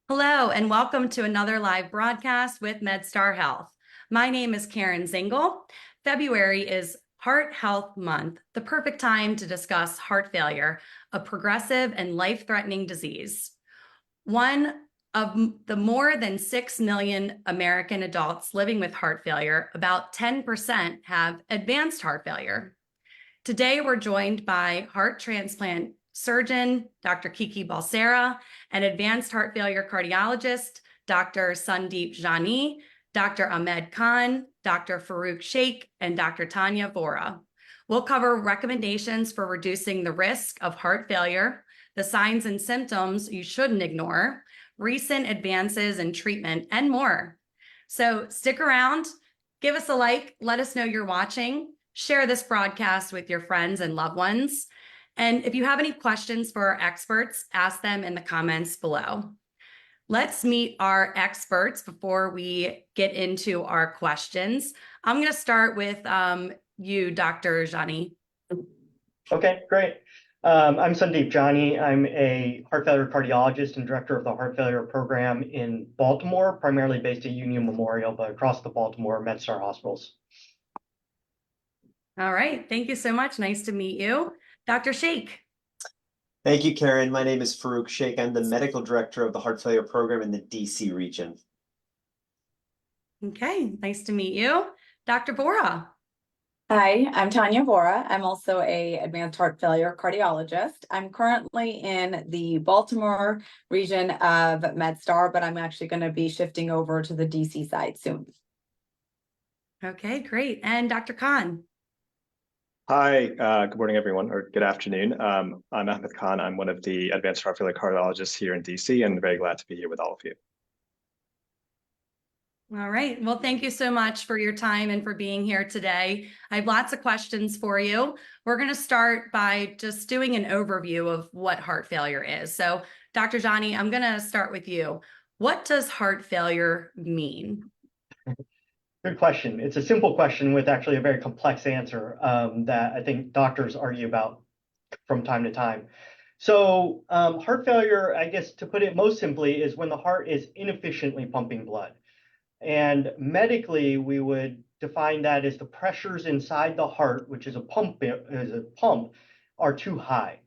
Hello, and welcome to another live broadcast with MedStar Health. My name is Karen Zingle. February is Heart Health Month, the perfect time to discuss heart failure, a progressive and life-threatening disease. One of the more than 6 million American adults living with heart failure, about 10% have advanced heart failure. Today, we're joined by heart transplant surgeon, Dr. Kiki Balsera, and advanced heart failure cardiologist, Dr. Sandeep Jani, Dr. Ahmed Khan, Dr. Farooq Sheikh, and Dr. Tania Vora. We'll cover recommendations for reducing the risk of heart failure, the signs and symptoms you shouldn't ignore, recent advances in treatment, and more. So stick around, give us a like, let us know you're watching, share this broadcast with your friends and loved ones. And if you have any questions for our experts, ask them in the comments below. Let's meet our experts before we get into our questions. I'm going to start with you, Dr. Jani. Okay, great. I'm Sandeep Jani. I'm a heart failure cardiologist and director of the heart failure program in Baltimore, primarily based at Union Memorial, but across the Baltimore MedStar hospitals. All right. Thank you so much. Nice to meet you. Dr. Sheikh. Thank you, Karen. My name is Farooq Sheikh. I'm the medical director of the heart failure program in the DC region. Okay. Nice to meet you. Dr. Vora. Hi, I'm Tania Vora. I'm also a advanced heart failure cardiologist. I'm currently in the Baltimore region of MedStar, but I'm actually going to be shifting over to the DC side soon. Okay, great. And Dr. Khan. Hi, good morning, everyone, or good afternoon. I'm Ahmed Khan. I'm one of the advanced heart failure cardiologists here in DC, and very glad to be here with all of you. All right. Well, thank you so much for your time and for being here today. I have lots of questions for you. We're going to start by just doing an overview of what heart failure is. So, Dr. Jani, I'm going to start with you. What does heart failure mean? Good question. It's a simple question with actually a very complex answer that I think doctors argue about from time to time. So heart failure, I guess to put it most simply, is when the heart is inefficiently pumping blood. And medically, we would define that as the pressures inside the heart, which is a pump, are too high.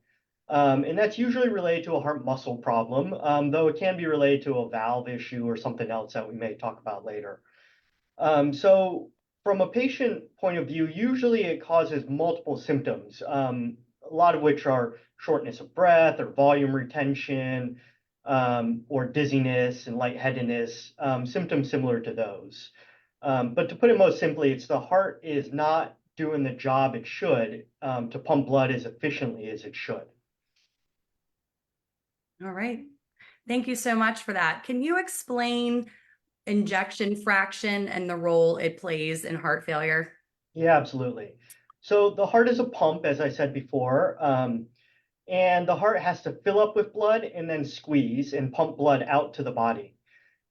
And that's usually related to a heart muscle problem, though it can be related to a valve issue or something else that we may talk about later. So from a patient point of view, usually it causes multiple symptoms, a lot of which are shortness of breath or volume retention, or dizziness and lightheadedness, symptoms similar to those. But to put it most simply, it's the heart is not doing the job it should to pump blood as efficiently as it should. All right. Thank you so much for that. Can you explain ejection fraction and the role it plays in heart failure? Yeah, absolutely. So the heart is a pump, as I said before, and the heart has to fill up with blood and then squeeze and pump blood out to the body.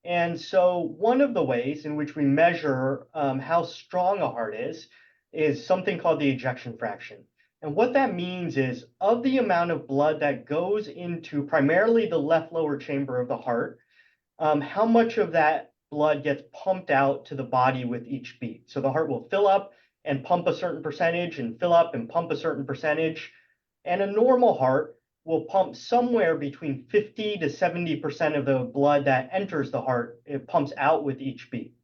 And so one of the ways in which we measure how strong a heart is something called the ejection fraction. And what that means is of the amount of blood that goes into primarily the left lower chamber of the heart, how much of that blood gets pumped out to the body with each beat. So the heart will fill up and pump a certain percentage and fill up and pump a certain percentage. And a normal heart will pump somewhere between 50 to 70% of the blood that enters the heart, it pumps out with each beat.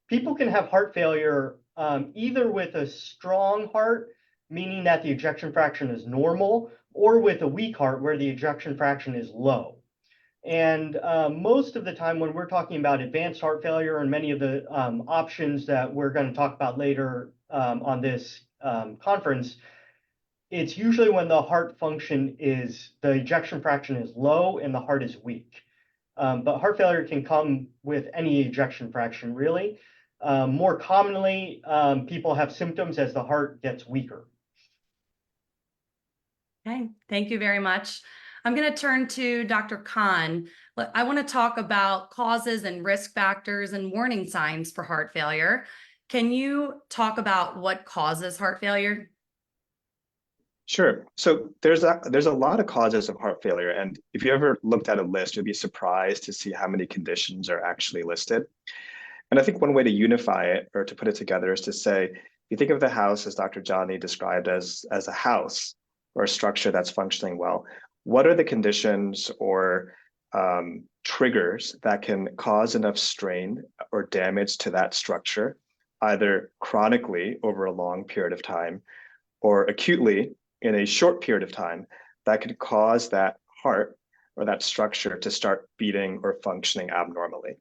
People can have heart failure either with a strong heart, meaning that the ejection fraction is normal, or with a weak heart where the ejection fraction is low. And most of the time when we're talking about advanced heart failure and many of the options that we're going to talk about later on this conference, it's usually when the heart function is, the ejection fraction is low and the heart is weak. But heart failure can come with any ejection fraction, really. More commonly, people have symptoms as the heart gets weaker. Okay, thank you very much. I'm going to turn to Dr. Khan. I want to talk about causes and risk factors and warning signs for heart failure. Can you talk about what causes heart failure? Sure. So there's a lot of causes of heart failure, and if you ever looked at a list, you'll be surprised to see how many conditions are actually listed. And I think one way to unify it or to put it together is to say, you think of the house as Dr. Jani described as a house or a structure that's functioning well. What are the conditions or triggers that can cause enough strain or damage to that structure, either chronically over a long period of time or acutely in a short period of time, that could cause that heart or that structure to start beating or functioning abnormally.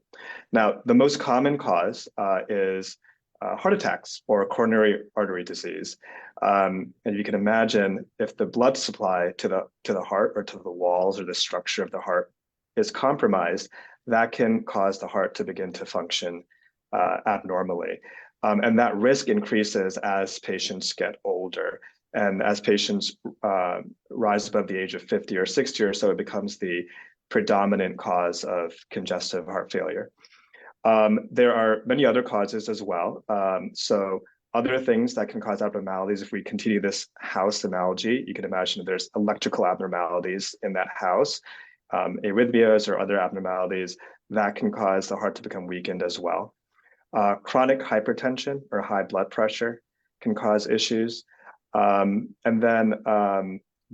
Now, the most common cause is heart attacks or coronary artery disease. And you can imagine if the blood supply to the heart or to the walls or the structure of the heart is compromised, that can cause the heart to begin to function abnormally. And that risk increases as patients get older. And as patients rise above the age of 50 or 60 or so, it becomes the predominant cause of congestive heart failure. There are many other causes as well. So other things that can cause abnormalities, if we continue this house analogy, you can imagine that there's electrical abnormalities in that house, arrhythmias or other abnormalities that can cause the heart to become weakened as well. Chronic hypertension or high blood pressure can cause issues. And then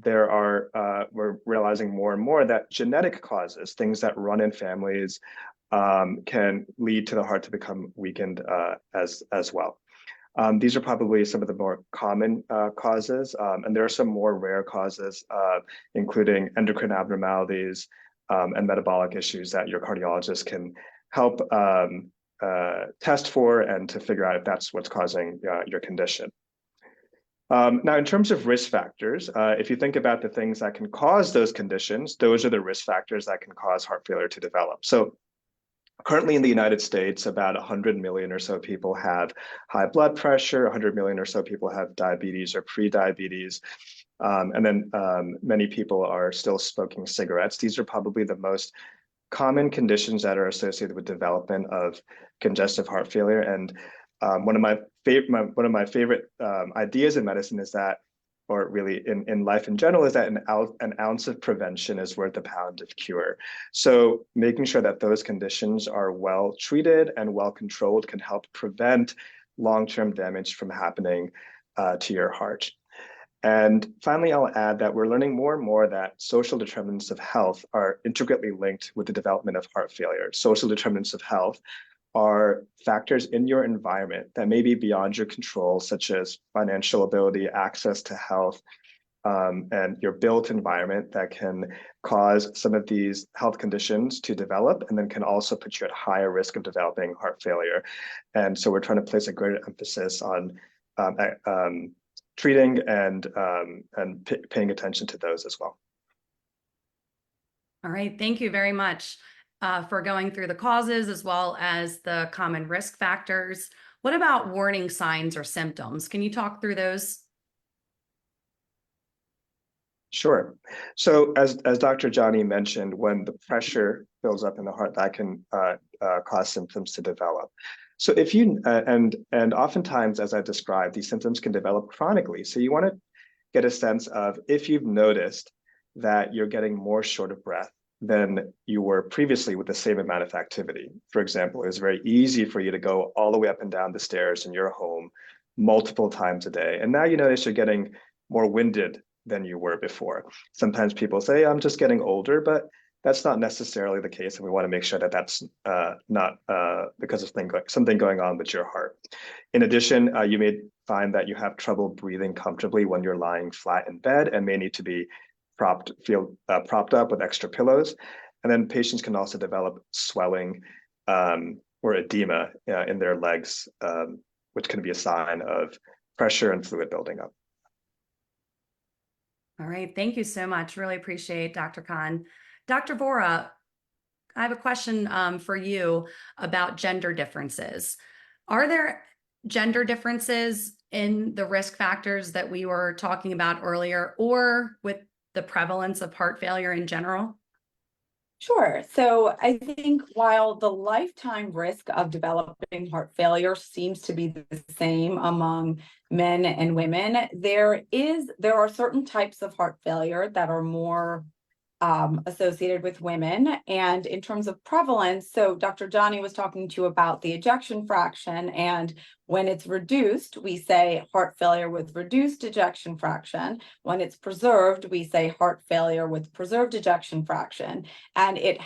we're realizing more and more that genetic causes, things that run in families, can lead to the heart to become weakened as well. These are probably some of the more common causes, and there are some more rare causes, including endocrine abnormalities and metabolic issues that your cardiologist can help test for and to figure out if that's what's causing your condition. Now, in terms of risk factors, if you think about the things that can cause those conditions, those are the risk factors that can cause heart failure to develop. So currently in the United States, about 100 million or so people have high blood pressure, 100 million or so people have diabetes or pre-diabetes, and then many people are still smoking cigarettes. These are probably the most common conditions that are associated with development of congestive heart failure. And one of my favorite ideas in medicine is that, or really in life in general, is that an ounce of prevention is worth a pound of cure. So making sure that those conditions are well treated and well controlled can help prevent long-term damage from happening to your heart. And finally, I'll add that we're learning more and more that social determinants of health are intricately linked with the development of heart failure. Social determinants of health are factors in your environment that may be beyond your control, such as financial ability, access to health, and your built environment that can cause some of these health conditions to develop, and then can also put you at higher risk of developing heart failure. And so we're trying to place a greater emphasis on treating and paying attention to those as well. All right, thank you very much for going through the causes as well as the common risk factors. What about warning signs or symptoms? Can you talk through those? Sure. So as Dr. Jani mentioned, when the pressure builds up in the heart, that can cause symptoms to develop. So if you, and oftentimes, as I described, these symptoms can develop chronically. So you want to get a sense of if you've noticed that you're getting more short of breath than you were previously with the same amount of activity. For example, it was very easy for you to go all the way up and down the stairs in your home multiple times a day. And now you notice you're getting more winded than you were before. Sometimes people say, I'm just getting older, but that's not necessarily the case. And we want to make sure that that's not because of something going on with your heart. In addition, you may find that you have trouble breathing comfortably when you're lying flat in bed and may need to be propped up with extra pillows. And then patients can also develop swelling or edema in their legs, which can be a sign of pressure and fluid building up. All right, thank you so much. Really appreciate Dr. Khan. Dr. Vora, I have a question for you about gender differences. Are there gender differences in the risk factors that we were talking about earlier, or with the prevalence of heart failure in general? Sure. So I think while the lifetime risk of developing heart failure seems to be the same among men and women, there are certain types of heart failure that are more associated with women. And in terms of prevalence, so Dr. Jani was talking to you about the ejection fraction, and when it's reduced, we say heart failure with reduced ejection fraction. When it's preserved, we say heart failure with preserved ejection fraction. And it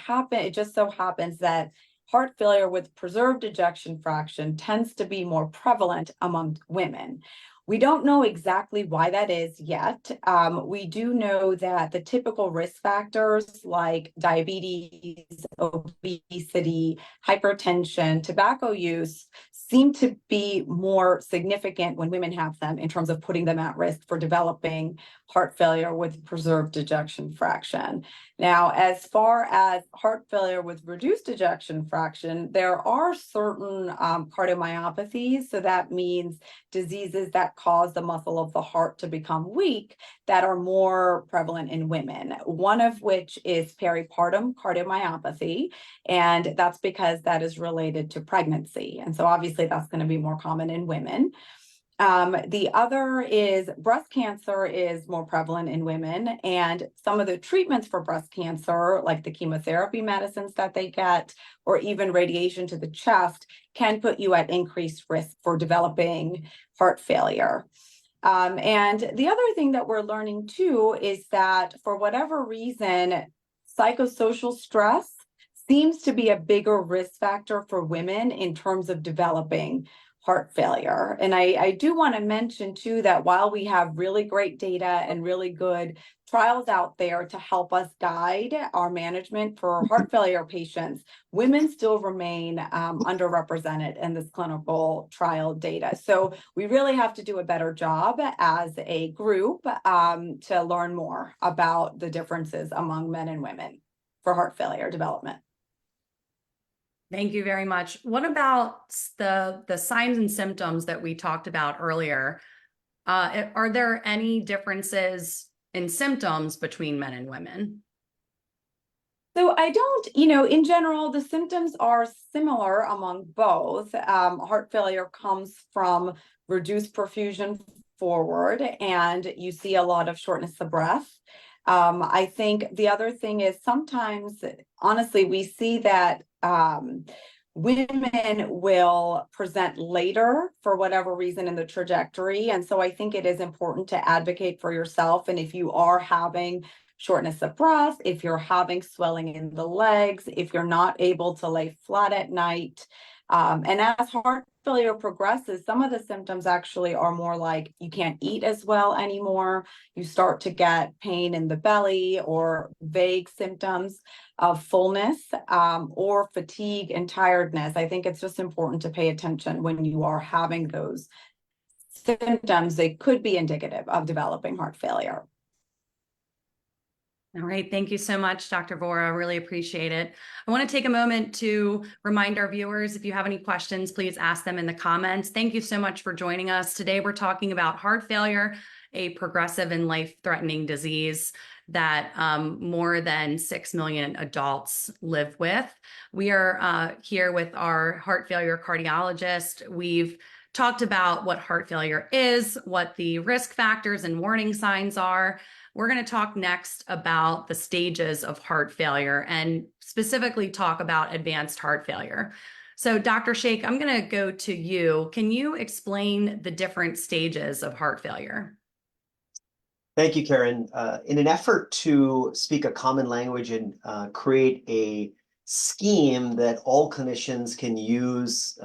just so happens that heart failure with preserved ejection fraction tends to be more prevalent among women. We don't know exactly why that is yet. We do know that the typical risk factors like diabetes, obesity, hypertension, tobacco use seem to be more significant when women have them in terms of putting them at risk for developing heart failure with preserved ejection fraction. Now, as far as heart failure with reduced ejection fraction, there are certain cardiomyopathies. So that means diseases that cause the muscle of the heart to become weak that are more prevalent in women, one of which is peripartum cardiomyopathy. And that's because that is related to pregnancy. And so obviously that's going to be more common in women. The other is breast cancer is more prevalent in women, and some of the treatments for breast cancer, like the chemotherapy medicines that they get, or even radiation to the chest, can put you at increased risk for developing heart failure. And the other thing that we're learning too is that for whatever reason, psychosocial stress seems to be a bigger risk factor for women in terms of developing heart failure. And I do want to mention too that while we have really great data and really good trials out there to help us guide our management for heart failure patients, women still remain underrepresented in this clinical trial data. So we really have to do a better job as a group to learn more about the differences among men and women for heart failure development. Thank you very much. What about the signs and symptoms that we talked about earlier? Are there any differences in symptoms between men and women? So I don't, in general, the symptoms are similar among both. Heart failure comes from reduced perfusion forward, and you see a lot of shortness of breath. I think the other thing is sometimes, honestly, we see that women will present later for whatever reason in the trajectory. And so I think it is important to advocate for yourself. And if you are having shortness of breath, if you're having swelling in the legs, if you're not able to lay flat at night, and as heart failure progresses, some of the symptoms actually are more like you can't eat as well anymore. You start to get pain in the belly or vague symptoms of fullness or fatigue and tiredness. I think it's just important to pay attention when you are having those symptoms. They could be indicative of developing heart failure. All right. Thank you so much, Dr. Vora. I really appreciate it. I want to take a moment to remind our viewers, if you have any questions, please ask them in the comments. Thank you so much for joining us. Today, we're talking about heart failure, a progressive and life-threatening disease that more than 6 million adults live with. We are here with our heart failure cardiologist. We've talked about what heart failure is, what the risk factors and warning signs are. We're going to talk next about the stages of heart failure and specifically talk about advanced heart failure. So Dr. Sheikh, I'm going to go to you. Can you explain the different stages of heart failure? Thank you, Karen. In an effort to speak a common language and create a scheme that all clinicians can use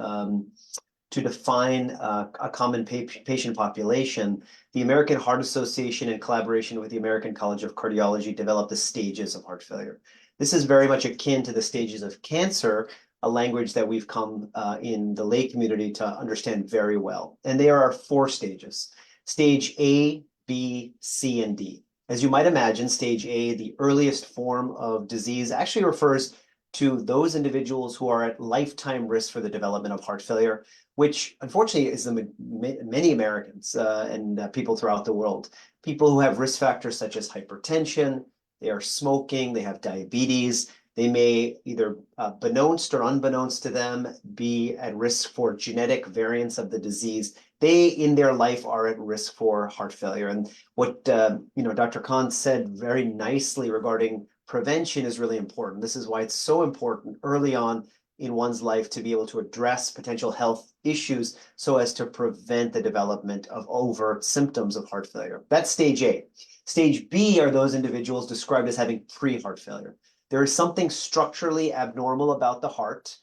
to define a common patient population, the American Heart Association, in collaboration with the American College of Cardiology, developed the stages of heart failure. This is very much akin to the stages of cancer, a language that we've come in the lay community to understand very well. And there are 4 stages: stage A, B, C, and D. As you might imagine, stage A, the earliest form of disease, actually refers to those individuals who are at lifetime risk for the development of heart failure, which unfortunately is many Americans and people throughout the world. People who have risk factors such as hypertension, they are smoking, they have diabetes, They may either beknownst or unbeknownst to them be at risk for genetic variants of the disease. They in their life are at risk for heart failure. And what Dr. Khan said very nicely regarding prevention is really important. This is why it's so important early on in one's life to be able to address potential health issues so as to prevent the development of overt symptoms of heart failure. That's stage A. Stage B are those individuals described as having pre-heart failure. There is something structurally abnormal about the heart.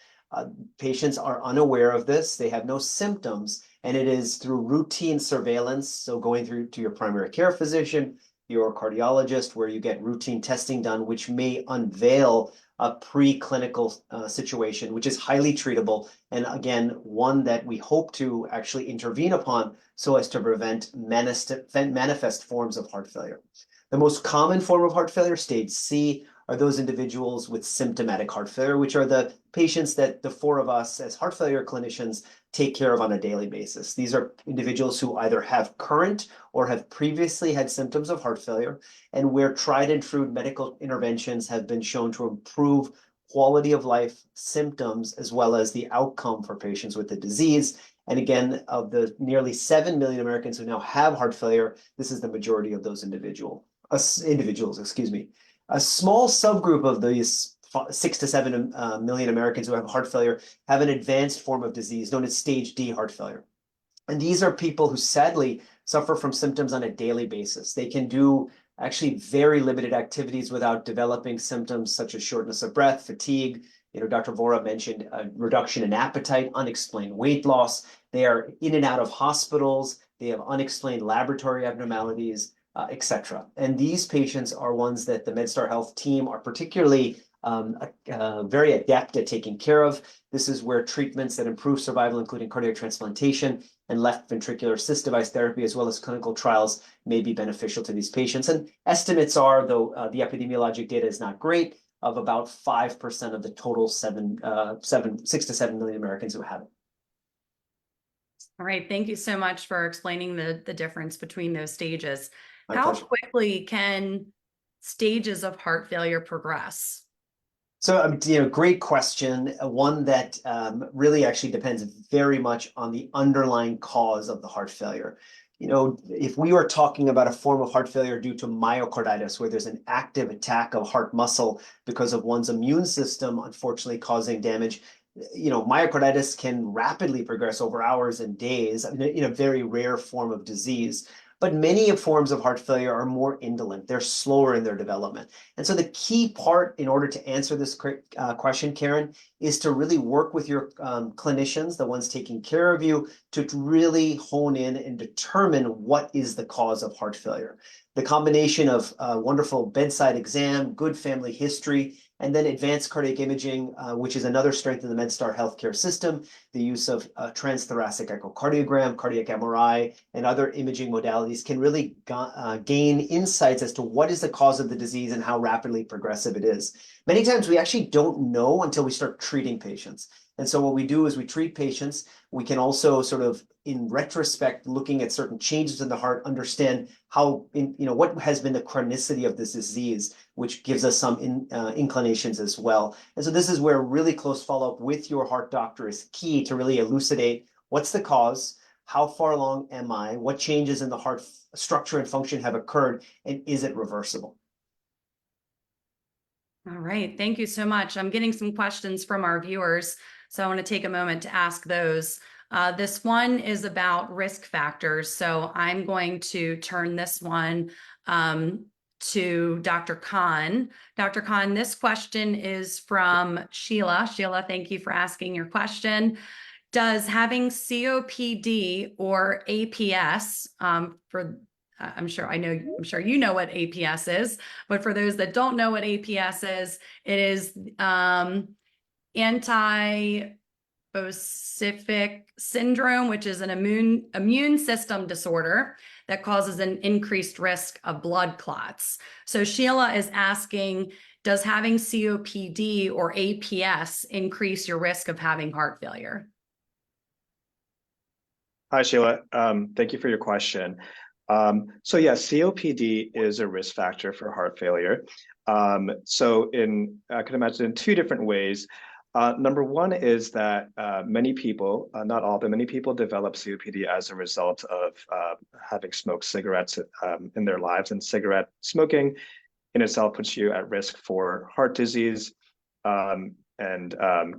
Patients are unaware of this. They have no symptoms, and it is through routine surveillance, so going through to your primary care physician, your cardiologist, where you get routine testing done, which may unveil a preclinical situation, which is highly treatable, and again, one that we hope to actually intervene upon so as to prevent manifest forms of heart failure. The most common form of heart failure, stage C, are those individuals with symptomatic heart failure, which are the patients that the four of us as heart failure clinicians take care of on a daily basis. These are individuals who either have current or have previously had symptoms of heart failure, and where tried and true medical interventions have been shown to improve quality of life, symptoms, as well as the outcome for patients with the disease. And again, of the nearly 7 million Americans who now have heart failure, this is the majority of those individuals, excuse me. A small subgroup of these 6 to 7 million Americans who have heart failure have an advanced form of disease known as stage D heart failure. And these are people who sadly suffer from symptoms on a daily basis. They can do actually very limited activities without developing symptoms such as shortness of breath, fatigue. Dr. Vora mentioned a reduction in appetite, unexplained weight loss. They are in and out of hospitals. They have unexplained laboratory abnormalities, etc. And these patients are ones that the MedStar Health team are particularly very adept at taking care of. This is where treatments that improve survival, including cardiac transplantation and left ventricular assist device therapy, as well as clinical trials, may be beneficial to these patients. And estimates are, though the epidemiologic data is not great, of about 5% of the total 6 to 7 million Americans who have it. All right. Thank you so much for explaining the difference between those stages. My How pleasure. quickly can stages of heart failure progress? So, great question. One that really actually depends very much on the underlying cause of the heart failure. If we were talking about a form of heart failure due to myocarditis, where there's an active attack of heart muscle because of one's immune system, unfortunately causing damage, myocarditis can rapidly progress over hours and days in a very rare form of disease. But many forms of heart failure are more indolent. They're slower in their development. And so the key part in order to answer this question, Karen, is to really work with your clinicians, the ones taking care of you, to really hone in and determine what is the cause of heart failure. The combination of wonderful bedside exam, good family history, and then advanced cardiac imaging, which is another strength of the MedStar healthcare system, the use of transthoracic echocardiogram, cardiac MRI, and other imaging modalities can really gain insights as to what is the cause of the disease and how rapidly progressive it is. Many times we actually don't know until we start treating patients. And so what we do is we treat patients. We can also sort of, in retrospect, looking at certain changes in the heart, understand how, what has been the chronicity of this disease, which gives us some inclinations as well. And so this is where really close follow-up with your heart doctor is key to really elucidate what's the cause, how far along am I, what changes in the heart structure and function have occurred, and is it reversible? All right. Thank you so much. I'm getting some questions from our viewers, so I want to take a moment to ask those. This one is about risk factors. So I'm going to turn this one to Dr. Khan. Dr. Khan, this question is from Sheila. Sheila, thank you for asking your question. Does having COPD or APS I'm sure you know what APS is, but for those that don't know what APS is, it is anti-specific syndrome, which is an immune system disorder that causes an increased risk of blood clots. So Sheila is asking, does having COPD or APS increase your risk of having heart failure? Hi, Sheila. Thank you for your question. So yeah, COPD is a risk factor for heart failure. I can imagine in two different ways. Number one is that many people, not all, but many people develop COPD as a result of having smoked cigarettes in their lives, and cigarette smoking in itself puts you at risk for heart disease, and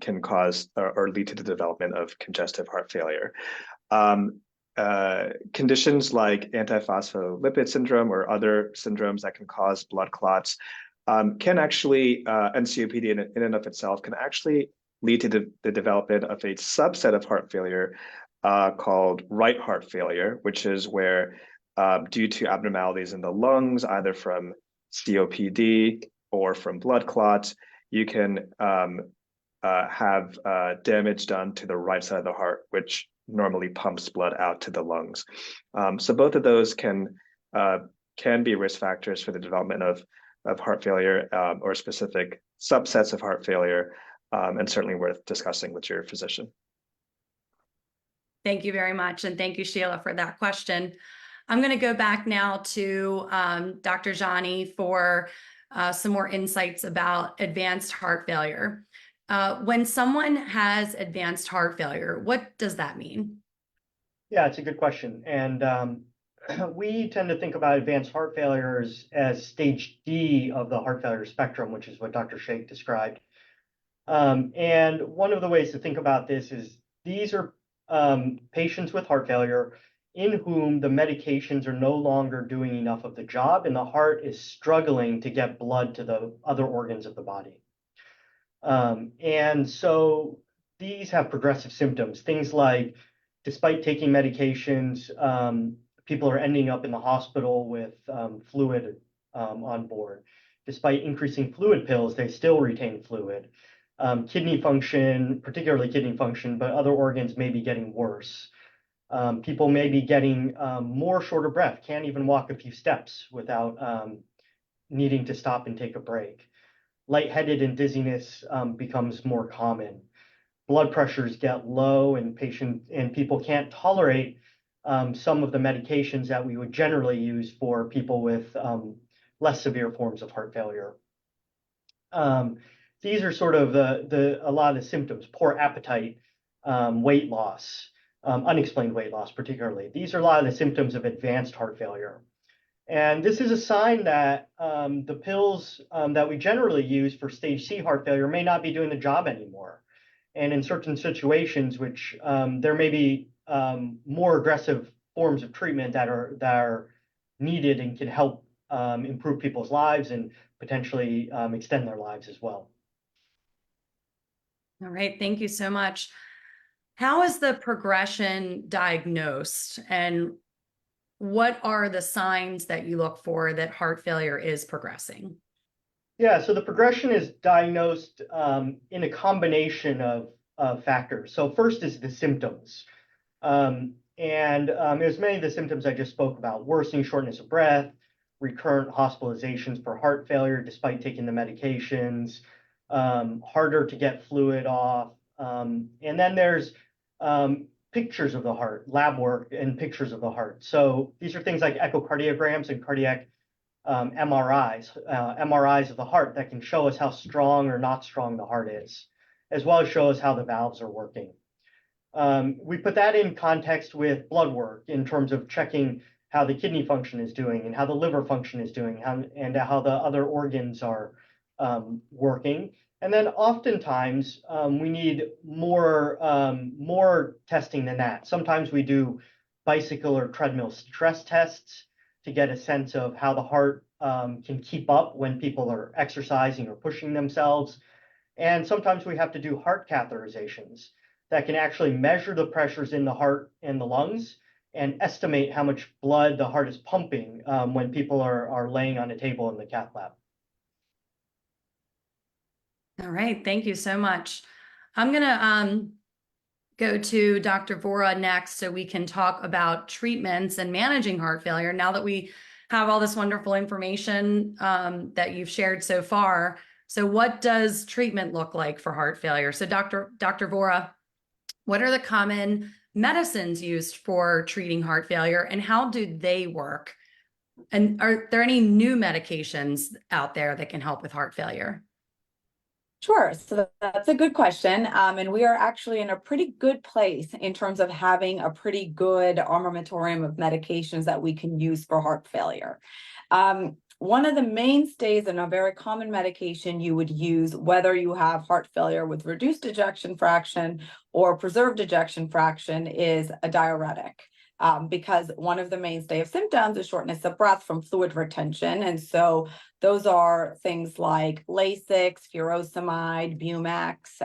can cause or lead to the development of congestive heart failure. Conditions like antiphospholipid syndrome or other syndromes that can cause blood clots can actually, and COPD in and of itself can actually lead to the development of a subset of heart failure called right heart failure, which is where due to abnormalities in the lungs, either from COPD or from blood clots, you can have damage done to the right side of the heart, which normally pumps blood out to the lungs. So both of those can be risk factors for the development of heart failure or specific subsets of heart failure, and certainly worth discussing with your physician. Thank you very much. And thank you, Sheila, for that question. I'm going to go back now to Dr. Jani for some more insights about advanced heart failure. When someone has advanced heart failure, what does that mean? Yeah, it's a good question. And we tend to think about advanced heart failure as stage D of the heart failure spectrum, which is what Dr. Sheikh described. And one of the ways to think about this is these are patients with heart failure in whom the medications are no longer doing enough of the job, and the heart is struggling to get blood to the other organs of the body. And so these have progressive symptoms, things like, despite taking medications, people are ending up in the hospital with fluid on board. Despite increasing fluid pills, they still retain fluid. Kidney function, particularly kidney function, but other organs may be getting worse. People may be getting more short of breath, can't even walk a few steps without needing to stop and take a break. Lightheaded and dizziness becomes more common. Blood pressures get low, and people can't tolerate some of the medications that we would generally use for people with less severe forms of heart failure. These are sort of a lot of the symptoms: poor appetite, weight loss, unexplained weight loss particularly. These are a lot of the symptoms of advanced heart failure. And this is a sign that the pills that we generally use for stage C heart failure may not be doing the job anymore. And in certain situations, which there may be more aggressive forms of treatment that are needed and can help improve people's lives and potentially extend their lives as well. All right, thank you so much. How is the progression diagnosed, and what are the signs that you look for that heart failure is progressing? Yeah, so the progression is diagnosed in a combination of factors. So first is the symptoms. There's many of the symptoms I just spoke about: worsening shortness of breath, recurrent hospitalizations for heart failure despite taking the medications, harder to get fluid off. And then there's pictures of the heart, lab work and pictures of the heart. So these are things like echocardiograms and cardiac MRIs, MRIs of the heart that can show us how strong or not strong the heart is, as well as show us how the valves are working. We put that in context with blood work in terms of checking how the kidney function is doing and how the liver function is doing, and how the other organs are working. And then oftentimes we need more testing than that. Sometimes we do bicycle or treadmill stress tests to get a sense of how the heart can keep up when people are exercising or pushing themselves. And sometimes we have to do heart catheterizations that can actually measure the pressures in the heart and the lungs and estimate how much blood the heart is pumping when people are laying on a table in the cath lab. All right, thank you so much. I'm going to go to Dr. Vora next so we can talk about treatments and managing heart failure now that we have all this wonderful information that you've shared so far. So what does treatment look like for heart failure? So Dr. Vora, what are the common medicines used for treating heart failure, and how do they work? And are there any new medications out there that can help with heart failure? Sure. So that's a good question. And we are actually in a pretty good place in terms of having a pretty good armamentarium of medications that we can use for heart failure. One of the mainstays and a very common medication you would use, whether you have heart failure with reduced ejection fraction or preserved ejection fraction, is a diuretic. Because one of the mainstay of symptoms is shortness of breath from fluid retention. And so those are things like Lasix, furosemide, Bumax.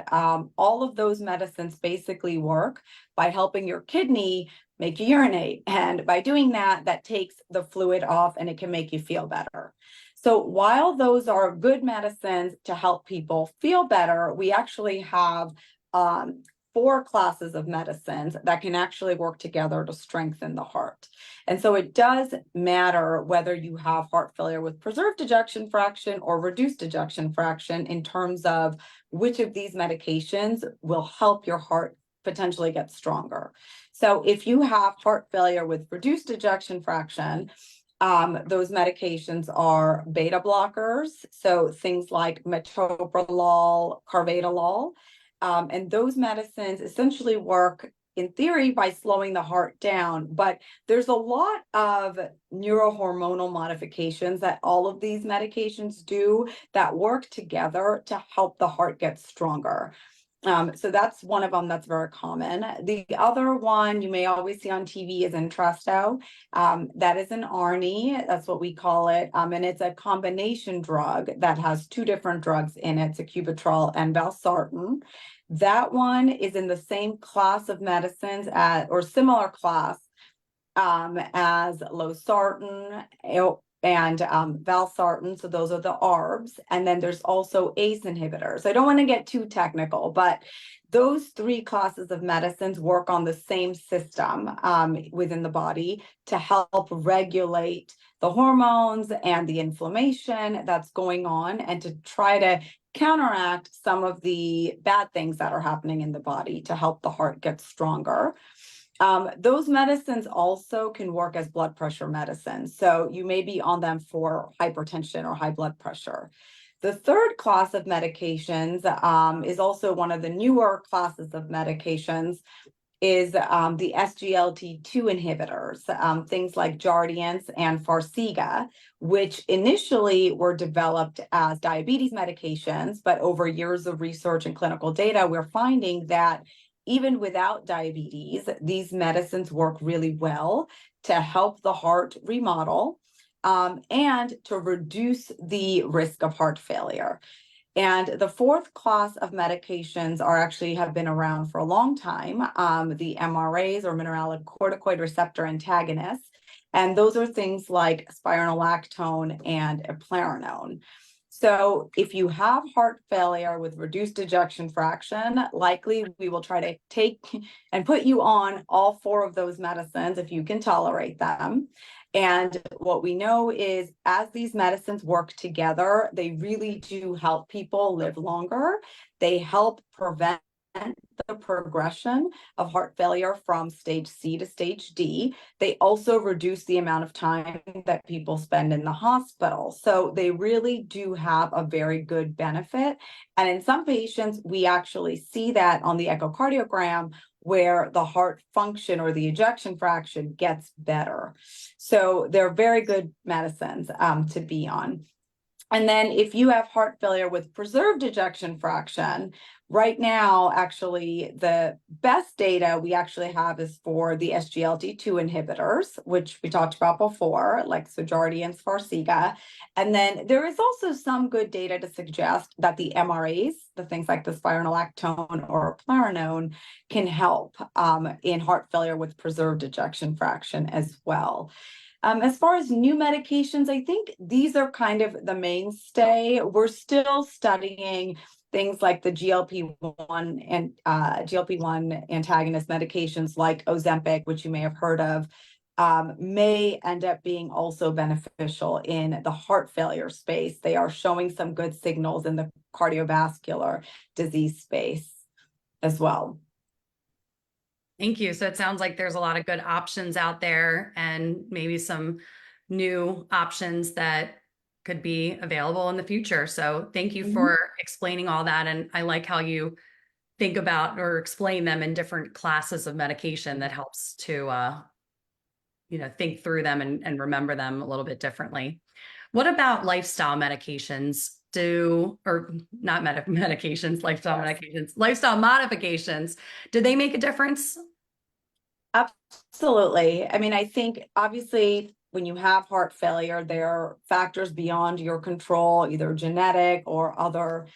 All of those medicines basically work by helping your kidney make you urinate. And by doing that, that takes the fluid off and it can make you feel better. So while those are good medicines to help people feel better, we actually have 4 classes of medicines that can actually work together to strengthen the heart. And so it does matter whether you have heart failure with preserved ejection fraction or reduced ejection fraction in terms of which of these medications will help your heart potentially get stronger. So if you have heart failure with reduced ejection fraction, those medications are beta blockers, so things like metoprolol, carvedilol. And those medicines essentially work in theory by slowing the heart down, but there's a lot of neurohormonal modifications that all of these medications do that work together to help the heart get stronger. So that's one of them that's very common. The other one you may always see on TV is Entresto. That is an ARNI, that's what we call it. And it's a combination drug that has 2 different drugs in it, sacubitril and valsartan. That one is in the same class of medicines or similar class as losartan and valsartan. So those are the ARBs. And then there's also ACE inhibitors. I don't want to get too technical, but those 3 classes of medicines work on the same system within the body to help regulate the hormones and the inflammation that's going on and to try to counteract some of the bad things that are happening in the body to help the heart get stronger. Those medicines also can work as blood pressure medicines. So you may be on them for hypertension or high blood pressure. The third class of medications is also one of the newer classes of medications, is the SGLT2 inhibitors, things like Jardiance and Farxiga, which initially were developed as diabetes medications, but over years of research and clinical data, we're finding that even without diabetes, these medicines work really well to help the heart remodel and to reduce the risk of heart failure. And the 4th class of medications have been around for a long time, the MRAs or mineralocorticoid receptor antagonists. And those are things like spironolactone and eplerenone. So if you have heart failure with reduced ejection fraction, likely we will try to take and put you on all 4 of those medicines if you can tolerate them. And what we know is as these medicines work together, they really do help people live longer. They help prevent the progression of heart failure from stage C to stage D. They also reduce the amount of time that people spend in the hospital. So they really do have a very good benefit. And in some patients, we actually see that on the echocardiogram where the heart function or the ejection fraction gets better. So they're very good medicines to be on. And then if you have heart failure with preserved ejection fraction, right now, actually, the best data we actually have is for the SGLT2 inhibitors, which we talked about before, like Jardiance, Farxiga. And then there is also some good data to suggest that the MRAs, the things like the spironolactone or eplerenone, can help in heart failure with preserved ejection fraction as well. As far as new medications, I think these are kind of the mainstay. We're still studying things like the GLP-1 and GLP-1 antagonist medications like Ozempic, which you may have heard of, may end up being also beneficial in the heart failure space. They are showing some good signals in the cardiovascular disease space as well. Thank you. So it sounds like there's a lot of good options out there and maybe some new options that could be available in the future. So thank you for explaining all that. And I like how you think about or explain them in different classes of medication. That helps to, think through them and remember them a little bit differently. What about lifestyle medications? Or not medications, lifestyle Yes. medications, lifestyle modifications, do they make a difference? Absolutely. I mean, I think obviously when you have heart failure, there are factors beyond your control, either genetic or other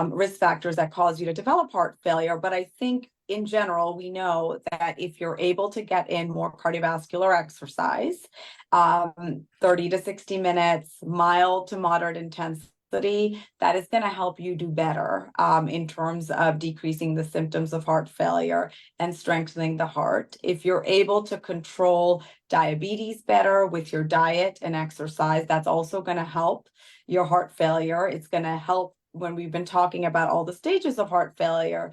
risk factors that cause you to develop heart failure. But I think in general, we know that if you're able to get in more cardiovascular exercise, 30 to 60 minutes, mild to moderate intensity, that is going to help you do better in terms of decreasing the symptoms of heart failure and strengthening the heart. If you're able to control diabetes better with your diet and exercise, that's also going to help your heart failure. It's going to help when we've been talking about all the stages of heart failure.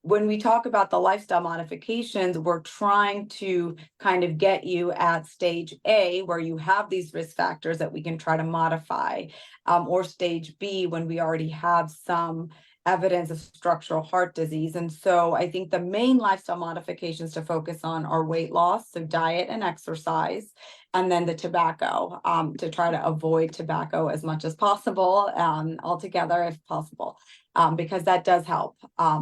When we talk about the lifestyle modifications, we're trying to kind of get you at stage A, where you have these risk factors that we can try to modify, or stage B, when we already have some evidence of structural heart disease. And so I think the main lifestyle modifications to focus on are weight loss, so diet and exercise, and then the tobacco, to try to avoid tobacco as much as possible, altogether if possible. Because that does help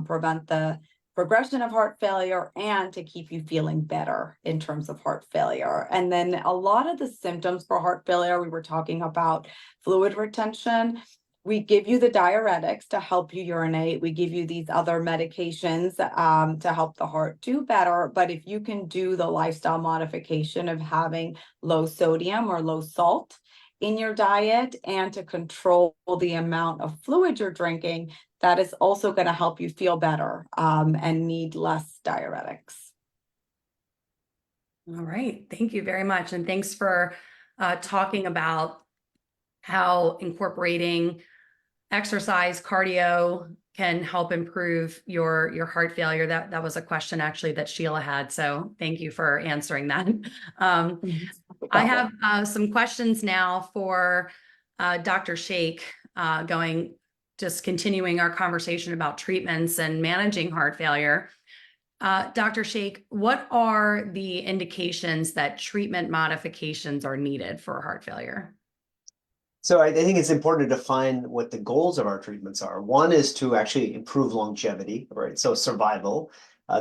prevent the progression of heart failure and to keep you feeling better in terms of heart failure. And then a lot of the symptoms for heart failure, we were talking about fluid retention. We give you the diuretics to help you urinate. We give you these other medications to help the heart do better. But if you can do the lifestyle modification of having low sodium or low salt in your diet and to control the amount of fluid you're drinking, that is also going to help you feel better and need less diuretics. All right. Thank you very much. And thanks for talking about how incorporating exercise, cardio can help improve your heart failure. That was a question actually that Sheila had. So thank you for answering that. I have some questions now for Dr. Sheikh, just continuing our conversation about treatments and managing heart failure. Dr. Sheikh, what are the indications that treatment modifications are needed for heart failure? So I think it's important to define what the goals of our treatments are. One is to actually improve longevity, right? So survival.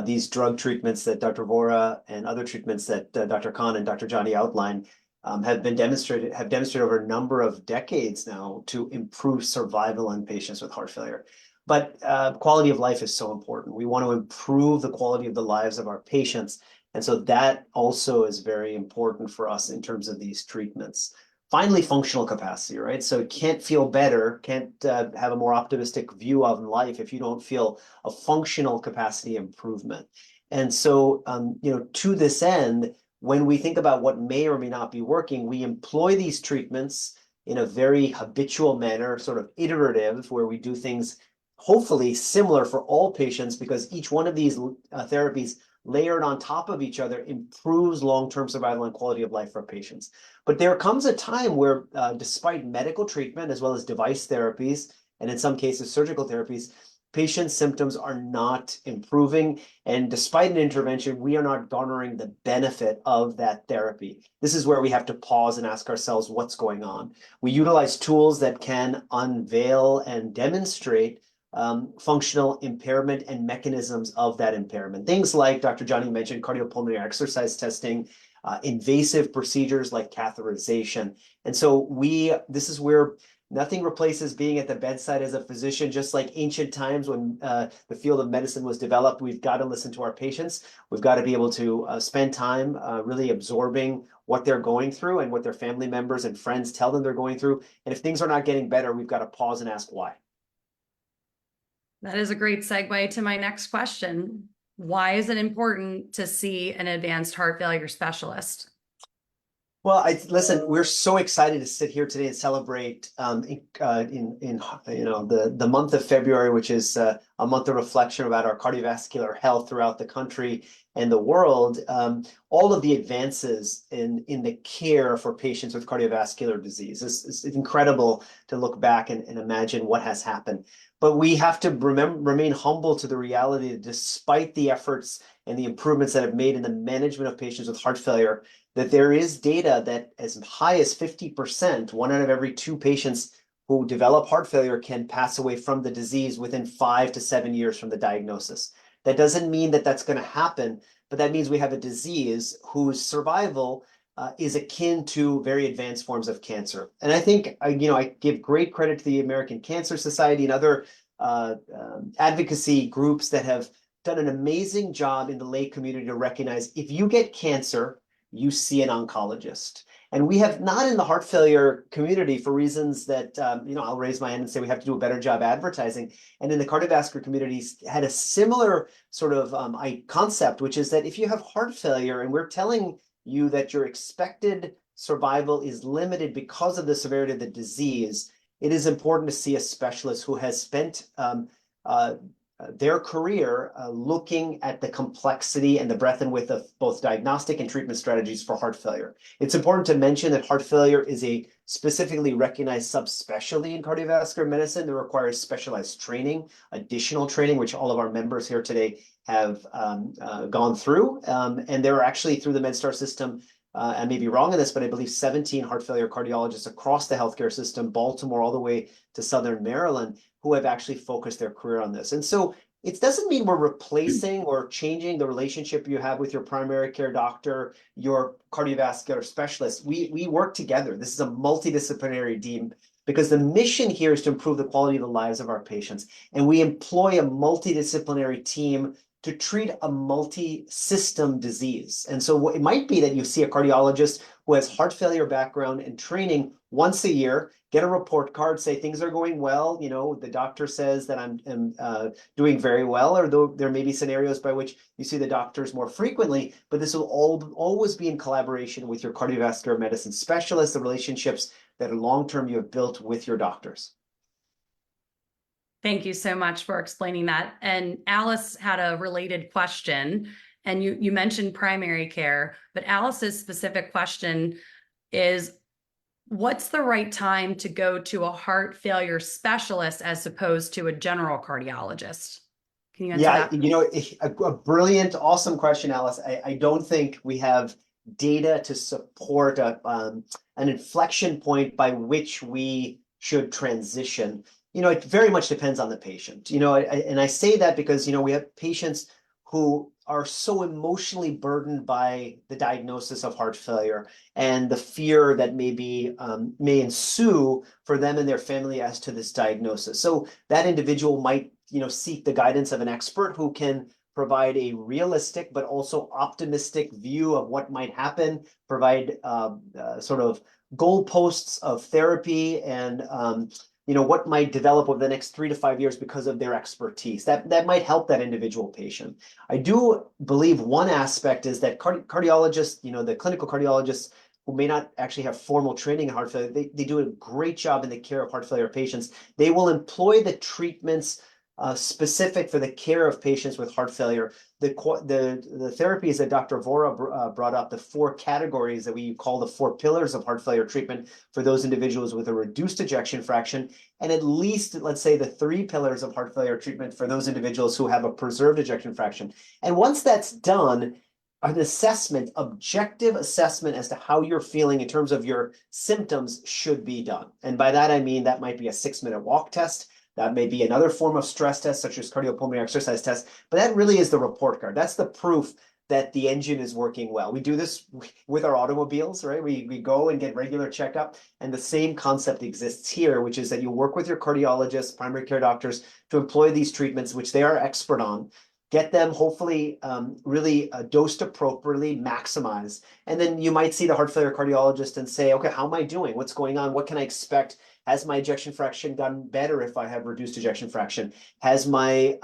These drug treatments that Dr. Vora and other treatments that Dr. Khan and Dr. Jani outlined have demonstrated over a number of decades now to improve survival in patients with heart failure. But quality of life is so important. We want to improve the quality of the lives of our patients. And so that also is very important for us in terms of these treatments. Finally, functional capacity, right? So can't feel better, can't have a more optimistic view of life if you don't feel a functional capacity improvement. And so, to this end, when we think about what may or may not be working, we employ these treatments in a very habitual manner, sort of iterative, where we do things hopefully similar for all patients, because each one of these therapies layered on top of each other improves long-term survival and quality of life for patients. But there comes a time where, despite medical treatment, as well as device therapies, and in some cases surgical therapies, patients' symptoms are not improving. And despite an intervention, we are not garnering the benefit of that therapy. This is where we have to pause and ask ourselves what's going on. We utilize tools that can unveil and demonstrate functional impairment and mechanisms of that impairment. Things like Dr. Jani mentioned, cardiopulmonary exercise testing, invasive procedures like catheterization. And so this is where nothing replaces being at the bedside as a physician. Just like ancient times when the field of medicine was developed, we've got to listen to our patients. We've got to be able to spend time really absorbing what they're going through and what their family members and friends tell them they're going through. And if things are not getting better, we've got to pause and ask why. That is a great segue to my next question. Why is it important to see an advanced heart failure specialist? Well, listen, we're so excited to sit here today and celebrate the month of February, which is a month of reflection about our cardiovascular health throughout the country and the world. All of the advances in the care for patients with cardiovascular disease. It's incredible to look back and imagine what has happened. But we have to remain humble to the reality that despite the efforts and the improvements that have made in the management of patients with heart failure, that there is data that as high as 50%, 1 out of every 2 patients who develop heart failure can pass away from the disease within 5 to 7 years from the diagnosis. That doesn't mean that that's going to happen, but that means we have a disease whose survival is akin to very advanced forms of cancer. And I think, I give great credit to the American Cancer Society and other advocacy groups that have done an amazing job in the lay community to recognize if you get cancer, you see an oncologist. And we have not in the heart failure community for reasons that, I'll raise my hand and say we have to do a better job advertising. And in the cardiovascular communities had a similar sort of concept, which is that if you have heart failure and we're telling you that your expected survival is limited because of the severity of the disease, it is important to see a specialist who has spent their career looking at the complexity and the breadth and width of both diagnostic and treatment strategies for heart failure. It's important to mention that heart failure is a specifically recognized subspecialty in cardiovascular medicine that requires specialized training, additional training, which all of our members here today have gone through. And there are actually through the MedStar system, I may be wrong in this, but I believe 17 heart failure cardiologists across the healthcare system, Baltimore all the way to Southern Maryland, who have actually focused their career on this. And so it doesn't mean we're replacing or changing the relationship you have with your primary care doctor, your cardiovascular specialist. We work together. This is a multidisciplinary team because the mission here is to improve the quality of the lives of our patients. And we employ a multidisciplinary team to treat a multi-system disease. And so it might be that you see a cardiologist who has heart failure background and training once a year, get a report card, say things are going well, the doctor says that I'm doing very well, or though there may be scenarios by which you see the doctors more frequently, but this will always be in collaboration with your cardiovascular medicine specialist, the relationships that are long-term you have built with your doctors. Thank you so much for explaining that. And Alice had a related question, and you mentioned primary care, but Alice's specific question is, what's the right time to go to a heart failure specialist as opposed to a general cardiologist? Can you answer that? A brilliant, awesome question, Alice. I don't think we have data to support an inflection point by which we should transition. It very much depends on the patient. And I say that because, we have patients who are so emotionally burdened by the diagnosis of heart failure and the fear that may ensue for them and their family as to this diagnosis. So that individual might, seek the guidance of an expert who can provide a realistic but also optimistic view of what might happen, provide sort of goalposts of therapy and what might develop over the next 3 to 5 years because of their expertise. That might help that individual patient. I do believe one aspect is that cardiologists, the clinical cardiologists who may not actually have formal training in heart failure, they do a great job in the care of heart failure patients. They will employ the treatments specific for the care of patients with heart failure. The therapies that Dr. Vora brought up, the 4 categories that we call the 4 pillars of heart failure treatment for those individuals with a reduced ejection fraction, and at least, let's say, the 3 pillars of heart failure treatment for those individuals who have a preserved ejection fraction. And once that's done, an assessment, objective assessment as to how you're feeling in terms of your symptoms should be done. And by that, I mean that might be a 6-minute walk test. That may be another form of stress test, such as cardiopulmonary exercise test, but that really is the report card. That's the proof that the engine is working well. We do this with our automobiles, right? We go and get regular checkup, and the same concept exists here, which is that you work with your cardiologists, primary care doctors to employ these treatments, which they are expert on, get them hopefully really dosed appropriately, maximized. And then you might see the heart failure cardiologist and say, okay, how am I doing? What's going on? What can I expect? Has my ejection fraction gotten better if I have reduced ejection fraction? Has my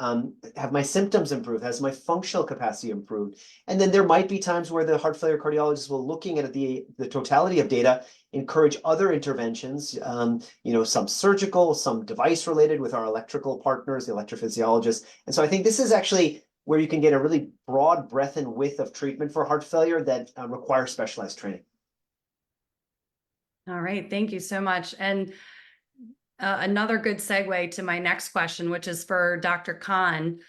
have my symptoms improved? Has my functional capacity improved? And then there might be times where the heart failure cardiologist will, looking at the totality of data, encourage other interventions, some surgical, some device related with our electrical partners, the electrophysiologists. And so I think this is actually where you can get a really broad breadth and width of treatment for heart failure that requires specialized training. All right, thank you so much. And another good segue to my next question, which is for Dr. Khan.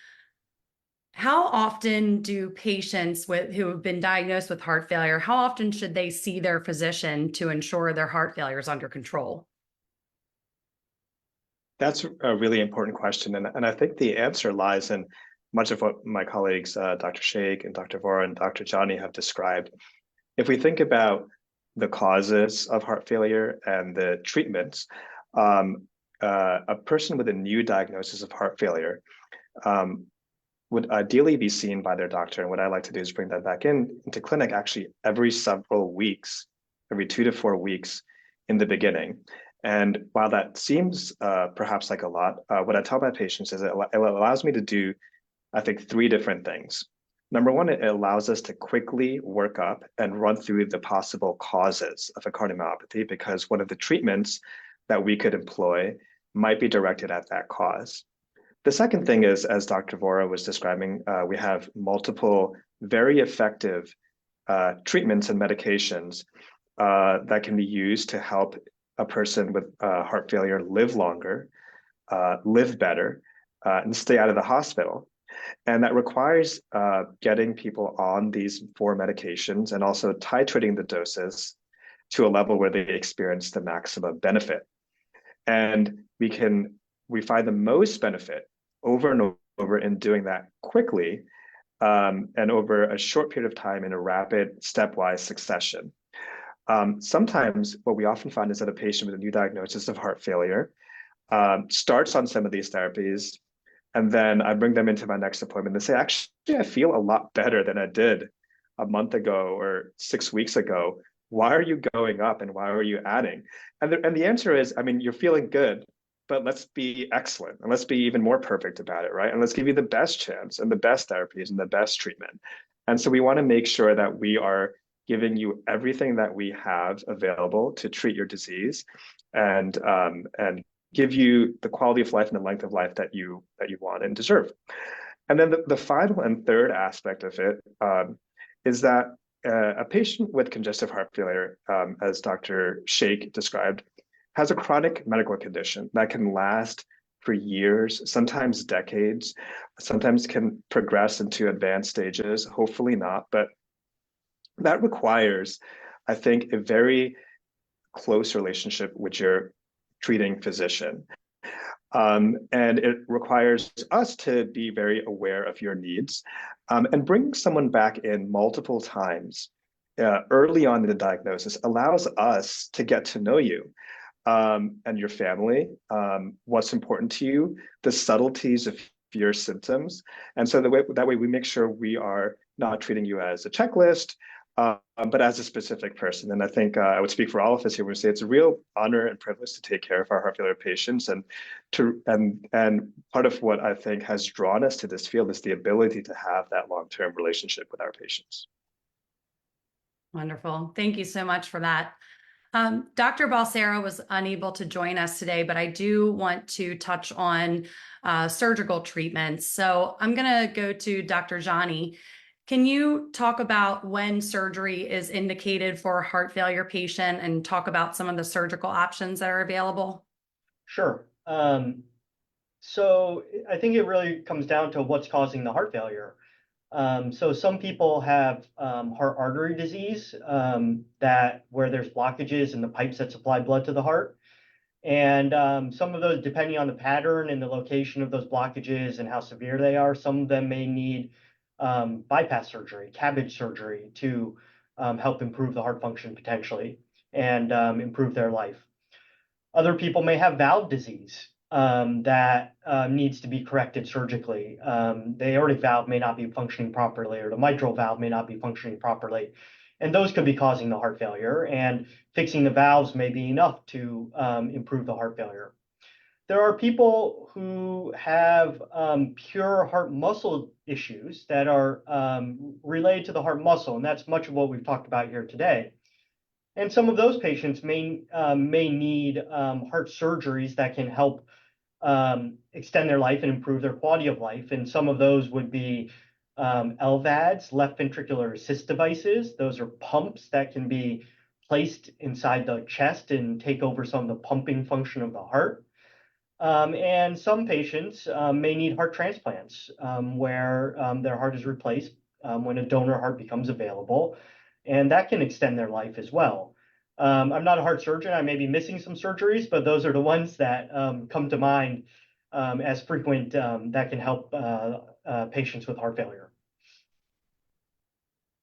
How often do patients who have been diagnosed with heart failure, how often should they see their physician to ensure their heart failure is under control? That's a really important question. And I think the answer lies in much of what my colleagues, Dr. Sheikh and Dr. Vora and Dr. Jani have described. If we think about the causes of heart failure and the treatments, a person with a new diagnosis of heart failure would ideally be seen by their doctor. And what I like to do is bring that back into clinic actually every several weeks, every 2 to 4 weeks in the beginning. And while that seems perhaps like a lot, what I tell my patients is it allows me to do, I think, 3 different things. Number one, it allows us to quickly work up and run through the possible causes of a cardiomyopathy, because one of the treatments that we could employ might be directed at that cause. The second thing is, as Dr. Vora was describing, we have multiple very effective treatments and medications that can be used to help a person with heart failure live longer, live better, and stay out of the hospital. And that requires getting people on these 4 medications and also titrating the doses to a level where they experience the maximum benefit. And we find the most benefit over and over in doing that quickly and over a short period of time in a rapid stepwise succession. Sometimes what we often find is that a patient with a new diagnosis of heart failure starts on some of these therapies, and then I bring them into my next appointment and say, actually, I feel a lot better than I did a month ago or 6 weeks ago. Why are you going up and why are you adding? And the answer is, I mean, you're feeling good, but let's be excellent and let's be even more perfect about it, right? And let's give you the best chance and the best therapies and the best treatment. And so we want to make sure that we are giving you everything that we have available to treat your disease and give you the quality of life and the length of life that you want and deserve. And then the final and third aspect of it is that a patient with congestive heart failure, as Dr. Sheikh described, has a chronic medical condition that can last for years, sometimes decades, sometimes can progress into advanced stages, hopefully not, but that requires, I think, a very close relationship with your treating physician. And it requires us to be very aware of your needs and bringing someone back in multiple times early on in the diagnosis allows us to get to know you and your family, what's important to you, the subtleties of your symptoms. And so that way we make sure we are not treating you as a checklist, but as a specific person. And I think I would speak for all of us here when we say it's a real honor and privilege to take care of our heart failure patients. And part of what I think has drawn us to this field is the ability to have that long-term relationship with our patients. Wonderful. Thank you so much for that. Dr. Balsera was unable to join us today, but I do want to touch on surgical treatments. So I'm going to go to Dr. Jani. Can you talk about when surgery is indicated for a heart failure patient and talk about some of the surgical options that are available? Sure. So I think it really comes down to what's causing the heart failure. So some people have heart artery disease where there's blockages in the pipes that supply blood to the heart. And some of those, depending on the pattern and the location of those blockages and how severe they are, some of them may need bypass surgery, CABG surgery to help improve the heart function potentially and improve their life. Other people may have valve disease that needs to be corrected surgically. The aortic valve may not be functioning properly, or the mitral valve may not be functioning properly. And those could be causing the heart failure, and fixing the valves may be enough to improve the heart failure. There are people who have pure heart muscle issues that are related to the heart muscle, and that's much of what we've talked about here today. And some of those patients may need heart surgeries that can help extend their life and improve their quality of life. And some of those would be LVADs, left ventricular assist devices. Those are pumps that can be placed inside the chest and take over some of the pumping function of the heart. And some patients may need heart transplants where their heart is replaced when a donor heart becomes available, and that can extend their life as well. I'm not a heart surgeon. I may be missing some surgeries, but those are the ones that come to mind as frequent that can help patients with heart failure.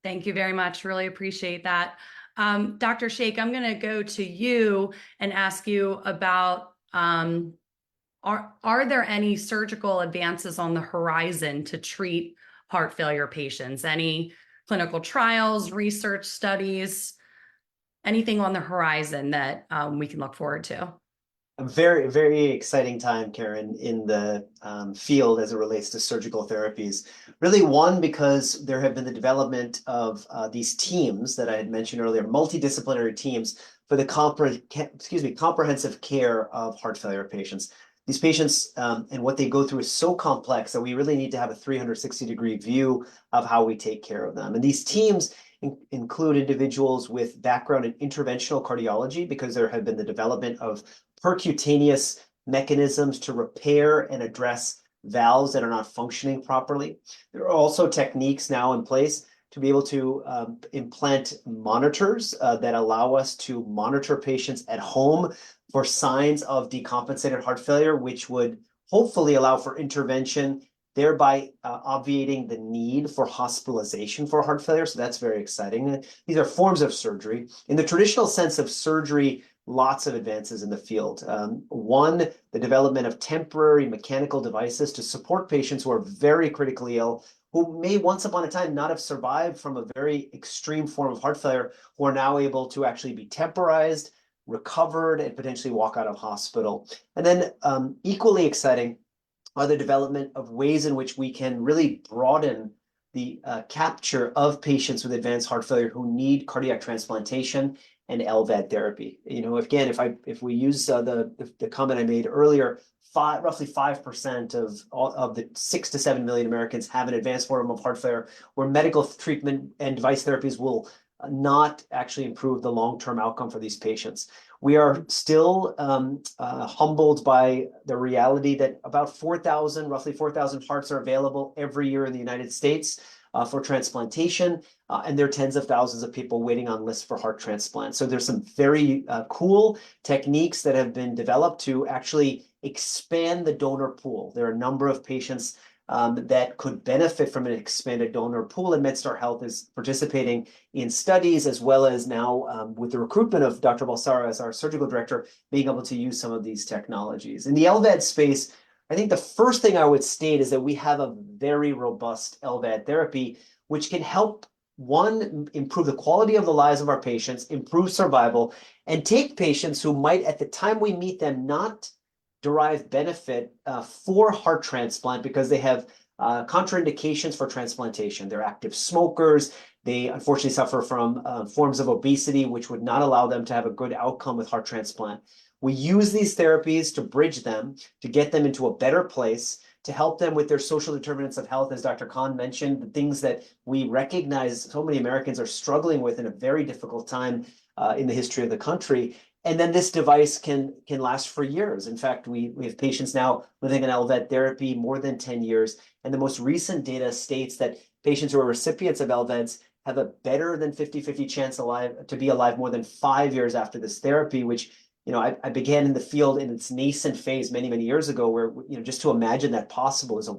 Thank you very much. Really appreciate that. Dr. Sheikh, I'm going to go to you and ask you about are there any surgical advances on the horizon to treat heart failure patients? Any clinical trials, research studies, anything on the horizon that we can look forward to? A very, very exciting time, Karen, in the field as it relates to surgical therapies. Really, one, because there have been the development of these teams that I had mentioned earlier, multidisciplinary teams for the comprehensive care of heart failure patients. These patients and what they go through is so complex that we really need to have a 360-degree view of how we take care of them. And these teams include individuals with background in interventional cardiology, because there have been the development of percutaneous mechanisms to repair and address valves that are not functioning properly. There are also techniques now in place to be able to implant monitors that allow us to monitor patients at home for signs of decompensated heart failure, which would hopefully allow for intervention, thereby obviating the need for hospitalization for heart failure. So that's very exciting. These are forms of surgery. In the traditional sense of surgery, lots of advances in the field. One, the development of temporary mechanical devices to support patients who are very critically ill, who may once upon a time not have survived from a very extreme form of heart failure, who are now able to actually be temporized, recovered, and potentially walk out of hospital. And then equally exciting are the development of ways in which we can really broaden the capture of patients with advanced heart failure who need cardiac transplantation and LVAD therapy. You know, again, if we use the comment I made earlier, roughly 5% of the 6 to 7 million Americans have an advanced form of heart failure, where medical treatment and device therapies will not actually improve the long-term outcome for these patients. We are still humbled by the reality that about roughly 4,000 hearts are available every year in the United States for transplantation, and there are tens of thousands of people waiting on lists for heart transplants. So there's some very cool techniques that have been developed to actually expand the donor pool. There are a number of patients that could benefit from an expanded donor pool, and MedStar Health is participating in studies, as well as now with the recruitment of Dr. Balsara as our surgical director, being able to use some of these technologies. In the LVAD space, I think the first thing I would state is that we have a very robust LVAD therapy, which can help, one, improve the quality of the lives of our patients, improve survival, and take patients who might, at the time we meet them, not derive benefit for heart transplant because they have contraindications for transplantation. They're active smokers. They unfortunately suffer from forms of obesity, which would not allow them to have a good outcome with heart transplant. We use these therapies to bridge them, to get them into a better place, to help them with their social determinants of health, as Dr. Khan mentioned, the things that we recognize so many Americans are struggling with in a very difficult time in the history of the country. And then this device can last for years. In fact, we have patients now living on LVAD therapy more than 10 years. And the most recent data states that patients who are recipients of LVADs have a better than 50-50 chance to be alive more than 5 years after this therapy, which, you know, I began in the field in its nascent phase many, many years ago, where, you know, just to imagine that possible is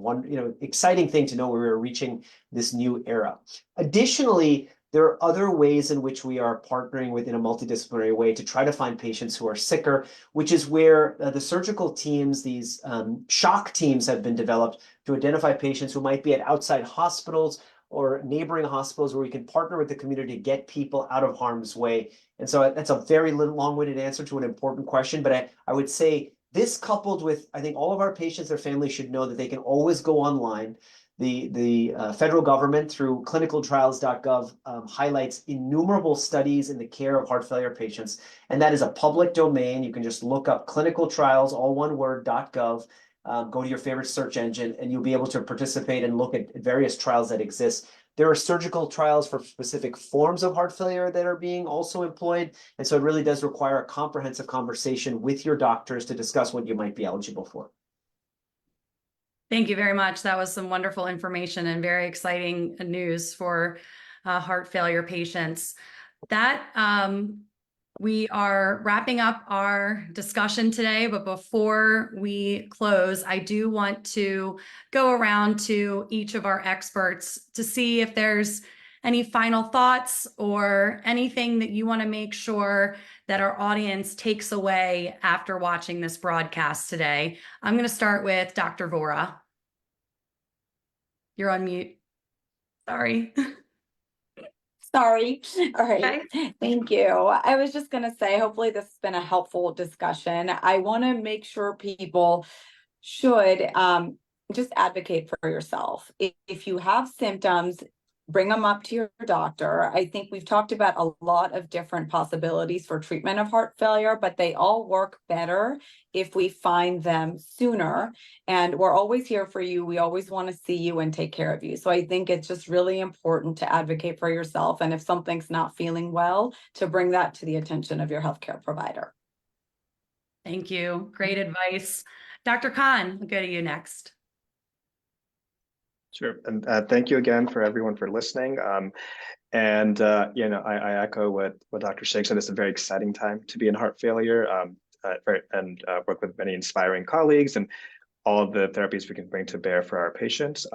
exciting thing to know where we're reaching this new era. Additionally, there are other ways in which we are partnering in a multidisciplinary way to try to find patients who are sicker, which is where the surgical teams, these shock teams, have been developed to identify patients who might be at outside hospitals or neighboring hospitals where we can partner with the community to get people out of harm's way. And so that's a very long-winded answer to an important question, but I would say this coupled with, I think all of our patients, their families should know that they can always go online. The federal government through clinicaltrials.gov highlights innumerable studies in the care of heart failure patients, and that is a public domain. You can just look up clinical trials, all one word, .gov, go to your favorite search engine, and you'll be able to participate and look at various trials that exist. There are surgical trials for specific forms of heart failure that are being also employed, and so it really does require a comprehensive conversation with your doctors to discuss what you might be eligible for. Thank you very much. That was some wonderful information and very exciting news for heart failure patients. We are wrapping up our discussion today, but before we close, I do want to go around to each of our experts to see if there's any final thoughts or anything that you want to make sure that our audience takes away after watching this broadcast today. I'm going to start with Dr. Vora. You're on mute. Sorry. Sorry. All right. Okay. Thank you. I was just going to say, hopefully this has been a helpful discussion. I want to make sure people should just advocate for yourself. If you have symptoms, bring them up to your doctor. I think we've talked about a lot of different possibilities for treatment of heart failure, but they all work better if we find them sooner. And we're always here for you. We always want to see you and take care of you. So I think it's just really important to advocate for yourself. And if something's not feeling well, to bring that to the attention of your healthcare provider. Thank you. Great advice. Dr. Khan, we'll go to you next. Sure, and thank you again for everyone for listening. I echo what Dr. Sheikh said. It's a very exciting time to be in heart failure, and work with many inspiring colleagues and all of the therapies we can bring to bear for our patients.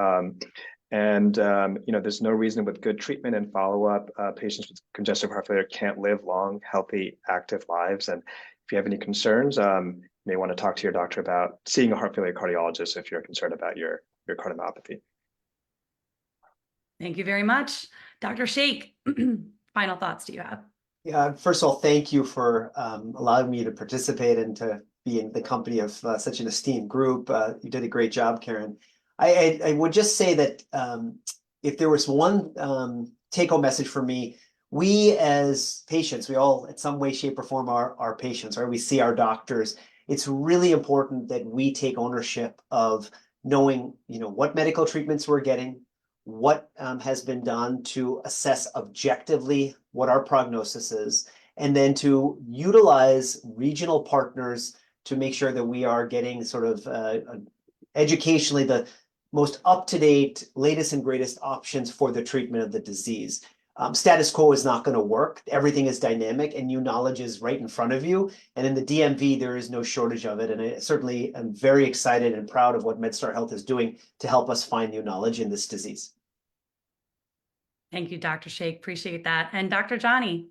There's no reason with good treatment and follow-up, patients with congestive heart failure can't live long, healthy, active lives. And if you have any concerns, you may want to talk to your doctor about seeing a heart failure cardiologist if you're concerned about your cardiomyopathy. Thank you very much. Dr. Sheikh, final thoughts do you have? Yeah, first of all, thank you for allowing me to participate and to be in the company of such an esteemed group. You did a great job, Karen. I would just say that if there was one take-home message for me, we as patients, we all in some way, shape, or form are our patients, right? We see our doctors. It's really important that we take ownership of knowing, what medical treatments we're getting, what has been done to assess objectively what our prognosis is, and then to utilize regional partners to make sure that we are getting sort of educationally the most up-to-date, latest and greatest options for the treatment of the disease. Status quo is not going to work. Everything is dynamic and new knowledge is right in front of you. And in the DMV, there is no shortage of it. And I certainly am very excited and proud of what MedStar Health is doing to help us find new knowledge in this disease. Thank you, Dr. Sheikh. Appreciate that. And Dr. Jani.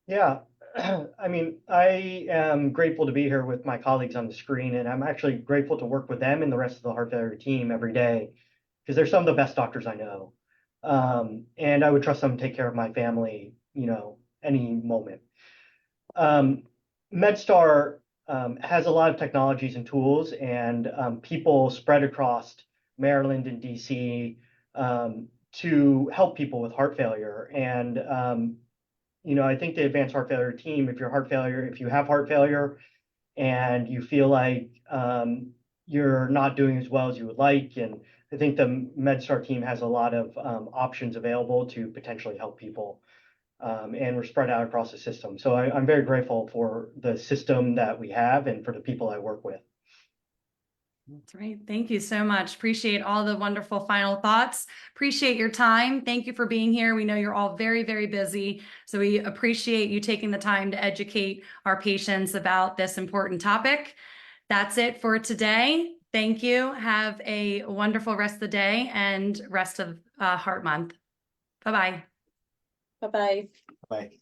Yeah, I am grateful to be here with my colleagues on the screen, and I'm actually grateful to work with them and the rest of the heart failure team every day because they're some of the best doctors I know. And I would trust them to take care of my family, any moment. MedStar has a lot of technologies and tools, and people spread across Maryland and DC to help people with heart failure. And I think the advanced heart failure team, if you have heart failure and you feel like you're not doing as well as you would like, and I think the MedStar team has a lot of options available to potentially help people. And we're spread out across the system. So I'm very grateful for the system that we have and for the people I work with. That's right. Thank you so much. Appreciate all the wonderful final thoughts. Appreciate your time. Thank you for being here. We know you're all very, very busy. So we appreciate you taking the time to educate our patients about this important topic. That's it for today. Thank you. Have a wonderful rest of the day and rest of Heart Month. Bye-bye. Bye-bye. Bye.